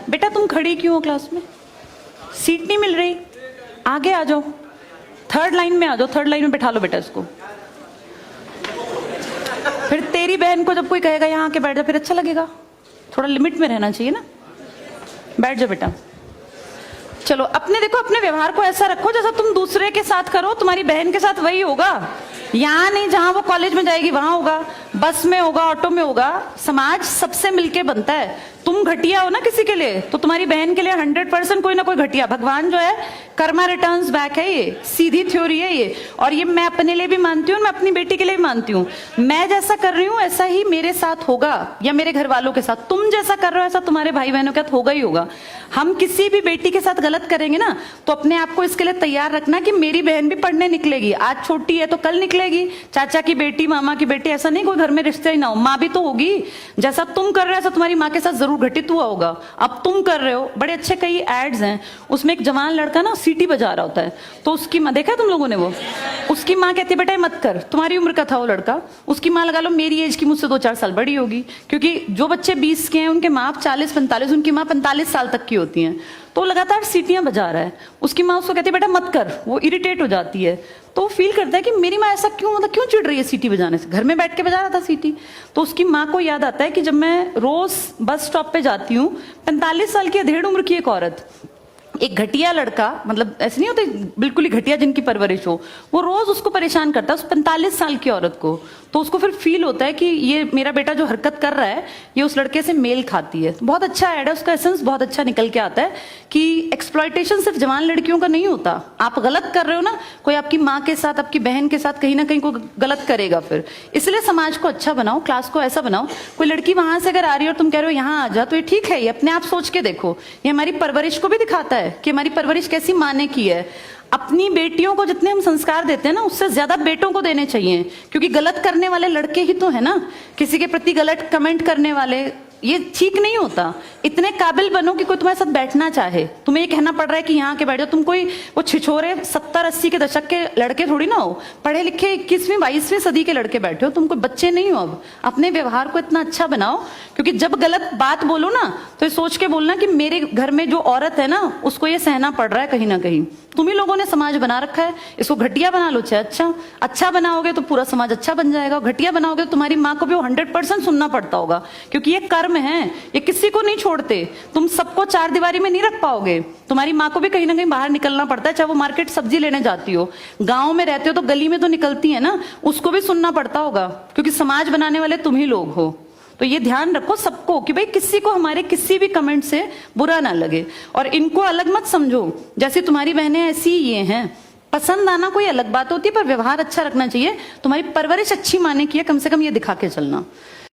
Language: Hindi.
बेटा तुम खड़ी क्यों हो क्लास में? सीट नहीं मिल रही? आगे आ जाओ, थर्ड लाइन में आ जाओ, थर्ड लाइन में बैठा लो बेटा इसको। फिर तेरी बहन को जब कोई कहेगा यहाँ आके बैठ जा, फिर अच्छा लगेगा? थोड़ा लिमिट में रहना चाहिए ना। बैठ जाओ बेटा। चलो अपने देखो, अपने व्यवहार को ऐसा रखो जैसा तुम दूसरे के साथ करो, तुम्हारी बहन के साथ वही होगा। यहाँ नहीं, जहां वो कॉलेज में जाएगी वहां होगा, बस में होगा, ऑटो में होगा। समाज सबसे मिलके बनता है। तुम घटिया हो ना किसी के लिए, तो तुम्हारी बहन के लिए 100% कोई ना कोई घटिया। भगवान जो है कर्मा रिटर्न्स बैक है, ये सीधी थ्योरी है ये। और ये मैं अपने लिए भी मानती हूँ, मैं अपनी बेटी के लिए भी मानती हूँ। मैं जैसा कर रही हूँ ऐसा ही मेरे साथ होगा, या मेरे घर वालों के साथ। तुम जैसा कर रहे हो ऐसा तुम्हारे भाई बहनों के साथ होगा ही होगा। हम किसी भी बेटी के साथ गलत करेंगे ना, तो अपने आप को इसके लिए तैयार रखना कि मेरी बहन भी पढ़ने निकलेगी। आज छोटी है तो कल निकलेगी। चाचा की बेटी, मामा की बेटी, ऐसा नहीं कोई घर में रिश्ते ही ना हो, माँ भी तो होगी। जैसा तुम कर रहे हो ऐसा तुम्हारी माँ के साथ जरूर घटित हुआ होगा। अब तुम कर रहे हो। बड़े अच्छे कई एड्स हैं, उसमें एक जवान लड़का ना सीटी बजा रहा होता है, तो उसकी माँ, देखा तुम लोगों ने वो, उसकी माँ कहती है बेटा मत कर। तुम्हारी उम्र का था वो लड़का, उसकी माँ लगा लो मेरी एज की मुझसे 2-4 साल बड़ी होगी, क्योंकि जो बच्चे 20 के हैं उनके माँ 40-45, उनकी माँ 45 साल तक की होती हैं। तो लगातार सीटियां बजा रहा है, उसकी माँ उसको कहती है बेटा मत कर। वो इरिटेट हो जाती है, तो फील करता है कि मेरी माँ ऐसा क्यों, मतलब क्यों चिढ़ रही है सीटी बजाने से, घर में बैठ के बजा रहा था सीटी। तो उसकी माँ को याद आता है कि जब मैं रोज बस स्टॉप पे जाती हूँ, 45 साल की अधेड़ उम्र की एक औरत, एक घटिया लड़का, मतलब ऐसे नहीं होते बिल्कुल ही घटिया जिनकी परवरिश हो, वो रोज उसको परेशान करता है, उस 45 साल की औरत को। तो उसको फिर फील होता है कि ये मेरा बेटा जो हरकत कर रहा है ये उस लड़के से मेल खाती है। बहुत अच्छा ऐड है, उसका एसेंस बहुत अच्छा निकल के आता है कि एक्सप्लॉयटेशन सिर्फ जवान लड़कियों का नहीं होता। आप गलत कर रहे हो ना, कोई आपकी माँ के साथ, आपकी बहन के साथ कहीं ना कहीं कोई गलत करेगा फिर। इसलिए समाज को अच्छा बनाओ, क्लास को ऐसा बनाओ, कोई लड़की वहां से अगर आ रही है और तुम कह रहे हो यहाँ आ जा, तो ये ठीक है। ये अपने आप सोच के देखो, ये हमारी परवरिश को भी दिखाता है कि हमारी परवरिश कैसी माँ ने की है। अपनी बेटियों को जितने हम संस्कार देते हैं ना, उससे ज्यादा बेटों को देने चाहिए, क्योंकि गलत करने वाले लड़के ही तो है ना, किसी के प्रति गलत कमेंट करने वाले। ये ठीक नहीं होता। इतने काबिल बनो कि कोई तुम्हारे साथ बैठना चाहे। तुम्हें ये कहना पड़ रहा है कि यहाँ के बैठ जाओ, तुम कोई वो छिछोरे 70-80 के दशक के लड़के थोड़ी ना हो, पढ़े लिखे 21वीं-22वीं सदी के लड़के बैठे हो, तुम कोई बच्चे नहीं हो। अब अपने व्यवहार को इतना अच्छा बनाओ, क्योंकि जब गलत बात बोलो ना तो ये सोच के बोलना कि मेरे घर में जो औरत है ना उसको ये सहना पड़ रहा है कहीं ना कहीं। तुम ही लोगों ने समाज बना रखा है, इसको घटिया बना लो चाहे अच्छा बनाओगे तो पूरा समाज अच्छा बन जाएगा। घटिया बनाओगे तो तुम्हारी माँ को भी वो 100% सुनना पड़ता होगा, क्योंकि ये कर्म है, ये किसी को नहीं छोड़ते। तुम सबको 4 दीवारी में नहीं रख पाओगे। तुम्हारी माँ को भी कहीं ना कहीं बाहर निकलना पड़ता है, चाहे वो मार्केट सब्जी लेने जाती हो, गाँव में रहते हो तो गली में तो निकलती है ना, उसको भी सुनना पड़ता होगा, क्योंकि समाज बनाने वाले तुम ही लोग हो। तो ये ध्यान रखो सबको कि भाई किसी को हमारे किसी भी कमेंट से बुरा ना लगे, और इनको अलग मत समझो। जैसे तुम्हारी बहनें ऐसी ही ये हैं, पसंद आना कोई अलग बात होती है, पर व्यवहार अच्छा रखना चाहिए। तुम्हारी परवरिश अच्छी माने की है, कम से कम ये दिखा के चलना।